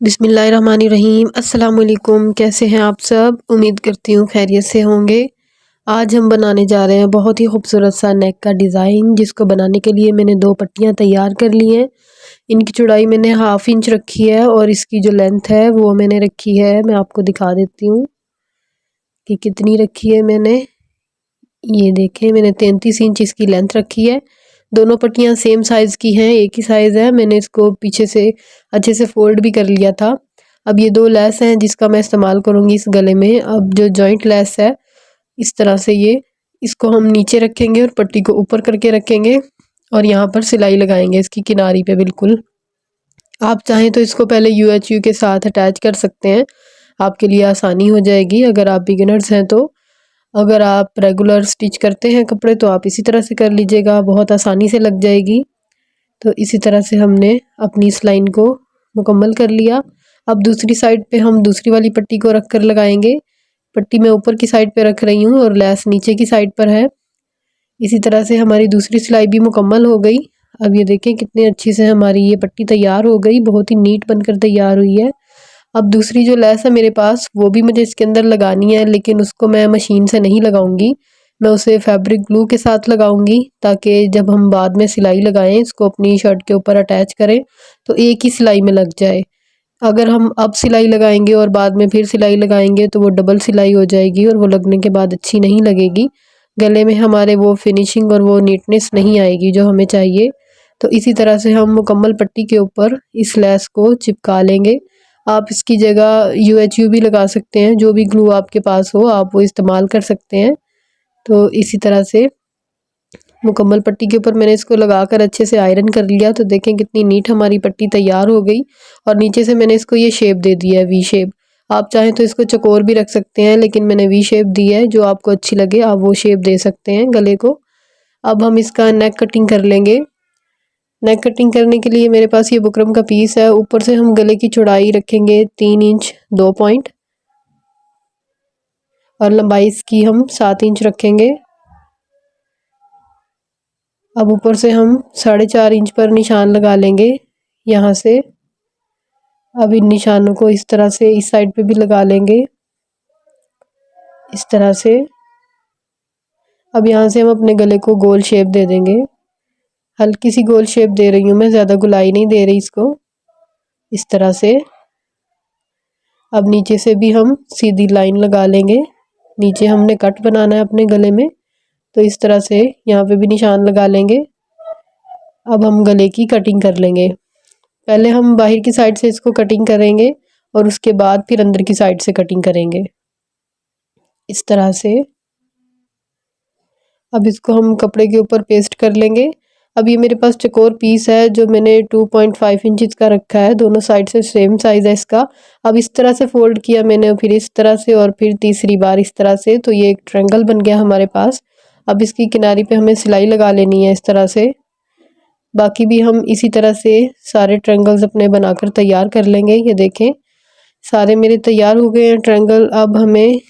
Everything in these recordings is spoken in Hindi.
बिस्मिल्लाहिर्रहमानिर्रहीम। अस्सलाम वालेकुम। कैसे हैं आप सब? उम्मीद करती हूँ खैरियत से होंगे। आज हम बनाने जा रहे हैं बहुत ही खूबसूरत सा नेक का डिज़ाइन, जिसको बनाने के लिए मैंने 2 पट्टियाँ तैयार कर ली हैं। इनकी चौड़ाई मैंने 1/2 इंच रखी है और इसकी जो लेंथ है वो मैंने रखी है, मैं आपको दिखा देती हूँ कि कितनी रखी है मैंने। ये देखें, मैंने 33 इंच इसकी लेंथ रखी है। दोनों पट्टियाँ सेम साइज़ की हैं, एक ही साइज़ है। मैंने इसको पीछे से अच्छे से फ़ोल्ड भी कर लिया था। अब ये 2 लेस हैं जिसका मैं इस्तेमाल करूँगी इस गले में। अब जो जॉइंट लेस है, इस तरह से इसको हम नीचे रखेंगे और पट्टी को ऊपर करके रखेंगे और यहाँ पर सिलाई लगाएंगे इसकी किनारी पे बिल्कुल। आप चाहें तो इसको पहले UHU के साथ अटैच कर सकते हैं, आपके लिए आसानी हो जाएगी अगर आप बिगिनर्स हैं तो। अगर आप रेगुलर स्टिच करते हैं कपड़े तो आप इसी तरह से कर लीजिएगा, बहुत आसानी से लग जाएगी। तो इसी तरह से हमने अपनी इस लाइन को मुकम्मल कर लिया। अब दूसरी साइड पे हम दूसरी वाली पट्टी को रख कर लगाएंगे। पट्टी मैं ऊपर की साइड पे रख रही हूँ और लेस नीचे की साइड पर है। इसी तरह से हमारी दूसरी सिलाई भी मुकम्मल हो गई। अब ये देखें कितनी अच्छी से हमारी ये पट्टी तैयार हो गई, बहुत ही नीट बनकर तैयार हुई है। अब दूसरी जो लेस है मेरे पास, वो भी मुझे इसके अंदर लगानी है, लेकिन उसको मैं मशीन से नहीं लगाऊंगी, मैं उसे फैब्रिक ग्लू के साथ लगाऊंगी, ताकि जब हम बाद में सिलाई लगाएं, इसको अपनी शर्ट के ऊपर अटैच करें तो एक ही सिलाई में लग जाए। अगर हम अब सिलाई लगाएंगे और बाद में फिर सिलाई लगाएंगे तो वो डबल सिलाई हो जाएगी और वो लगने के बाद अच्छी नहीं लगेगी। गले में हमारे वो फिनिशिंग और वो नीटनेस नहीं आएगी जो हमें चाहिए। तो इसी तरह से हम मुकम्मल पट्टी के ऊपर इस लेस को चिपका लेंगे। आप इसकी जगह UHU भी लगा सकते हैं, जो भी ग्लू आपके पास हो आप वो इस्तेमाल कर सकते हैं। तो इसी तरह से मुकम्मल पट्टी के ऊपर मैंने इसको लगाकर अच्छे से आयरन कर लिया। तो देखें कितनी नीट हमारी पट्टी तैयार हो गई और नीचे से मैंने इसको ये शेप दे दिया है, वी शेप। आप चाहें तो इसको चकोर भी रख सकते हैं, लेकिन मैंने वी शेप दी है, जो आपको अच्छी लगे आप वो शेप दे सकते हैं गले को। अब हम इसका नेक कटिंग कर लेंगे। नेक कटिंग करने के लिए मेरे पास ये बुकरम का पीस है। ऊपर से हम गले की चौड़ाई रखेंगे 3 इंच 2 पॉइंट और लंबाई इसकी हम 7 इंच रखेंगे। अब ऊपर से हम 4.5 इंच पर निशान लगा लेंगे यहाँ से। अब इन निशानों को इस तरह से इस साइड पे भी लगा लेंगे, इस तरह से। अब यहाँ से हम अपने गले को गोल शेप दे देंगे, हल्की सी गोल शेप दे रही हूँ मैं, ज़्यादा गुलाई नहीं दे रही इसको, इस तरह से। अब नीचे से भी हम सीधी लाइन लगा लेंगे, नीचे हमने कट बनाना है अपने गले में, तो इस तरह से यहाँ पे भी निशान लगा लेंगे। अब हम गले की कटिंग कर लेंगे। पहले हम बाहर की साइड से इसको कटिंग करेंगे और उसके बाद फिर अंदर की साइड से कटिंग करेंगे, इस तरह से। अब इसको हम कपड़े के ऊपर पेस्ट कर लेंगे। अब ये मेरे पास चकोर पीस है जो मैंने 2.5 इंच का रखा है, दोनों साइड से सेम साइज़ है इसका। अब इस तरह से फोल्ड किया मैंने, फिर इस तरह से और फिर तीसरी बार इस तरह से, तो ये एक ट्रायंगल बन गया हमारे पास। अब इसकी किनारी पे हमें सिलाई लगा लेनी है इस तरह से। बाकी भी हम इसी तरह से सारे ट्रायंगल्स अपने बनाकर तैयार कर लेंगे। ये देखें सारे मेरे तैयार हो गए हैं ट्रायंगल। अब हमें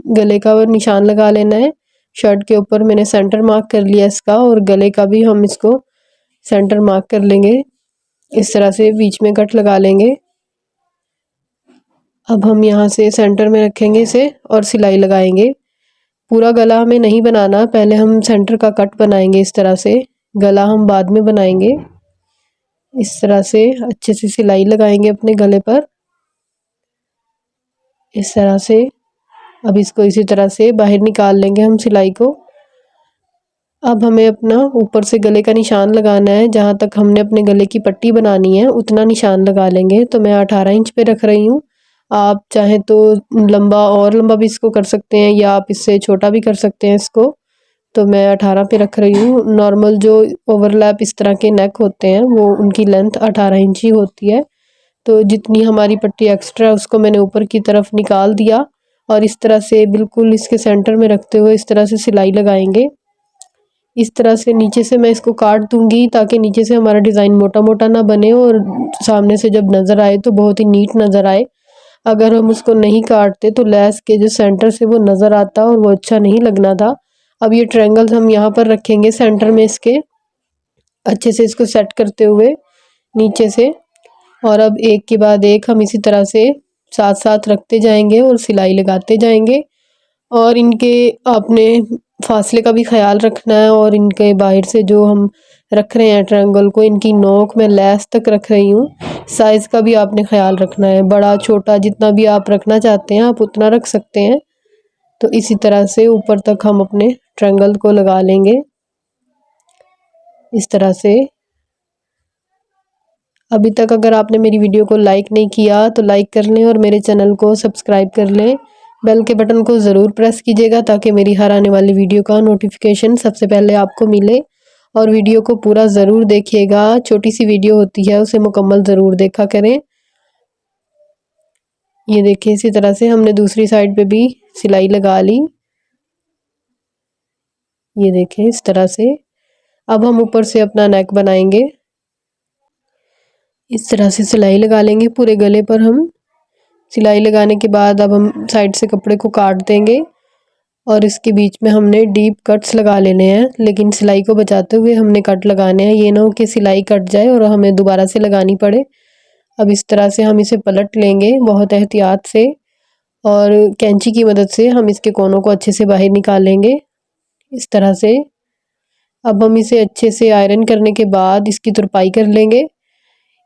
गले का निशान लगा लेना है। शर्ट के ऊपर मैंने सेंटर मार्क कर लिया इसका, और गले का भी हम इसको सेंटर मार्क कर लेंगे, इस तरह से बीच में कट लगा लेंगे। अब हम यहाँ से सेंटर में रखेंगे इसे और सिलाई लगाएंगे। पूरा गला हमें नहीं बनाना, पहले हम सेंटर का कट बनाएंगे इस तरह से, गला हम बाद में बनाएंगे। इस तरह से अच्छे से सिलाई लगाएंगे अपने गले पर, इस तरह से। अब इसको इसी तरह से बाहर निकाल लेंगे हम सिलाई को। अब हमें अपना ऊपर से गले का निशान लगाना है, जहाँ तक हमने अपने गले की पट्टी बनानी है उतना निशान लगा लेंगे। तो मैं 18 इंच पे रख रही हूँ, आप चाहें तो लंबा और लंबा भी इसको कर सकते हैं, या आप इससे छोटा भी कर सकते हैं इसको। तो मैं 18 पे रख रही हूँ। नॉर्मल जो ओवरलैप इस तरह के नेक होते हैं वो उनकी लेंथ 18 इंच ही होती है। तो जितनी हमारी पट्टी एक्स्ट्रा है उसको मैंने ऊपर की तरफ निकाल दिया और इस तरह से बिल्कुल इसके सेंटर में रखते हुए इस तरह से सिलाई लगाएंगे। इस तरह से नीचे से मैं इसको काट दूंगी, ताकि नीचे से हमारा डिज़ाइन मोटा मोटा ना बने और सामने से जब नज़र आए तो बहुत ही नीट नज़र आए। अगर हम उसको नहीं काटते तो लेस के जो सेंटर से वो नज़र आता और वो अच्छा नहीं लगना था। अब ये ट्रायंगल्स हम यहाँ पर रखेंगे सेंटर में इसके, अच्छे से इसको सेट करते हुए नीचे से। और अब एक के बाद एक हम इसी तरह से साथ साथ रखते जाएंगे और सिलाई लगाते जाएंगे। और इनके आपने फासले का भी ख्याल रखना है। और इनके बाहर से जो हम रख रहे हैं ट्रायंगल को, इनकी नोक में लैस तक रख रही हूँ। साइज़ का भी आपने ख्याल रखना है, बड़ा छोटा जितना भी आप रखना चाहते हैं आप उतना रख सकते हैं। तो इसी तरह से ऊपर तक हम अपने ट्रायंगल को लगा लेंगे इस तरह से। अभी तक अगर आपने मेरी वीडियो को लाइक नहीं किया तो लाइक कर लें और मेरे चैनल को सब्सक्राइब कर लें। बेल के बटन को ज़रूर प्रेस कीजिएगा ताकि मेरी हर आने वाली वीडियो का नोटिफिकेशन सबसे पहले आपको मिले। और वीडियो को पूरा ज़रूर देखिएगा, छोटी सी वीडियो होती है उसे मुकम्मल ज़रूर देखा करें। ये देखिए इसी तरह से हमने दूसरी साइड पे भी सिलाई लगा ली। ये देखें इस तरह से। अब हम ऊपर से अपना नेक बनाएंगे। इस तरह से सिलाई लगा लेंगे पूरे गले पर हम। सिलाई लगाने के बाद अब हम साइड से कपड़े को काट देंगे और इसके बीच में हमने डीप कट्स लगा लेने हैं, लेकिन सिलाई को बचाते हुए हमने कट लगाने हैं। ये ना हो कि सिलाई कट जाए और हमें दोबारा से लगानी पड़े। अब इस तरह से हम इसे पलट लेंगे बहुत एहतियात से और कैंची की मदद से हम इसके कोनों को अच्छे से बाहर निकालेंगे इस तरह से। अब हम इसे अच्छे से आयरन करने के बाद इसकी तुरपाई कर लेंगे।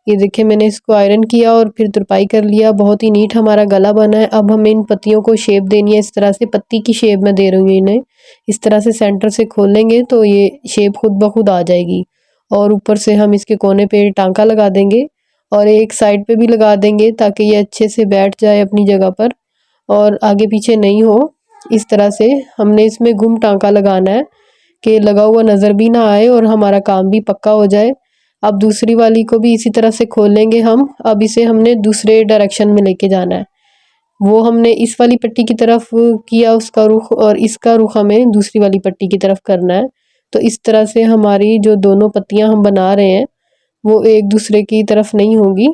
ये देखिए मैंने इसको आयरन किया और फिर तुरपाई कर लिया। बहुत ही नीट हमारा गला बना है। अब हमें इन पत्तियों को शेप देनी है इस तरह से, पत्ती की शेप में दे रही हूँ इन्हें। इस तरह से सेंटर से खोलेंगे तो ये शेप खुद ब खुद आ जाएगी। और ऊपर से हम इसके कोने पे टांका लगा देंगे और एक साइड पे भी लगा देंगे ताकि ये अच्छे से बैठ जाए अपनी जगह पर और आगे पीछे नहीं हो। इस तरह से हमने इसमें गुम टांका लगाना है कि लगा हुआ नज़र भी ना आए और हमारा काम भी पक्का हो जाए। अब दूसरी वाली को भी इसी तरह से खोलेंगे हम। अब इसे हमने दूसरे डायरेक्शन में लेके जाना है। वो हमने इस वाली पट्टी की तरफ किया उसका रुख और इसका रुख हमें दूसरी वाली पट्टी की तरफ करना है। तो इस तरह से हमारी जो दोनों पत्तियां हम बना रहे हैं वो एक दूसरे की तरफ नहीं होगी।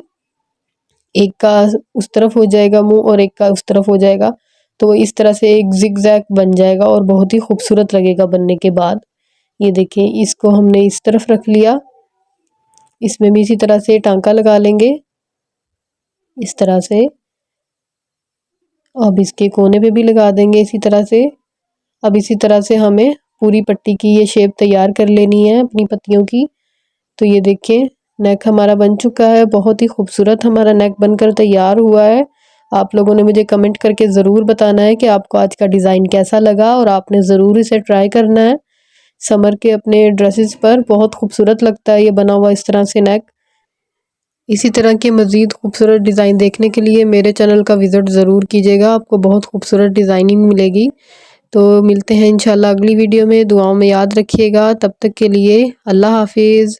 एक का उस तरफ हो जाएगा मुंह और एक का उस तरफ हो जाएगा। तो इस तरह से एक जिगजैग बन जाएगा और बहुत ही खूबसूरत लगेगा बनने के बाद। ये देखिए इसको हमने इस तरफ रख लिया। इसमें भी इसी तरह से टांका लगा लेंगे इस तरह से। अब इसके कोने पे भी लगा देंगे इसी तरह से। अब इसी तरह से हमें पूरी पट्टी की ये शेप तैयार कर लेनी है अपनी पत्तियों की। तो ये देखिए नेक हमारा बन चुका है। बहुत ही खूबसूरत हमारा नेक बनकर तैयार हुआ है। आप लोगों ने मुझे कमेंट करके ज़रूर बताना है कि आपको आज का डिज़ाइन कैसा लगा और आपने ज़रूर इसे ट्राई करना है। समर के अपने ड्रेसेस पर बहुत खूबसूरत लगता है ये बना हुआ इस तरह से नेक। इसी तरह के मज़ीद खूबसूरत डिज़ाइन देखने के लिए मेरे चैनल का विज़िट ज़रूर कीजिएगा, आपको बहुत खूबसूरत डिज़ाइनिंग मिलेगी। तो मिलते हैं इंशाल्लाह अगली वीडियो में। दुआओं में याद रखिएगा। तब तक के लिए अल्लाह हाफिज़।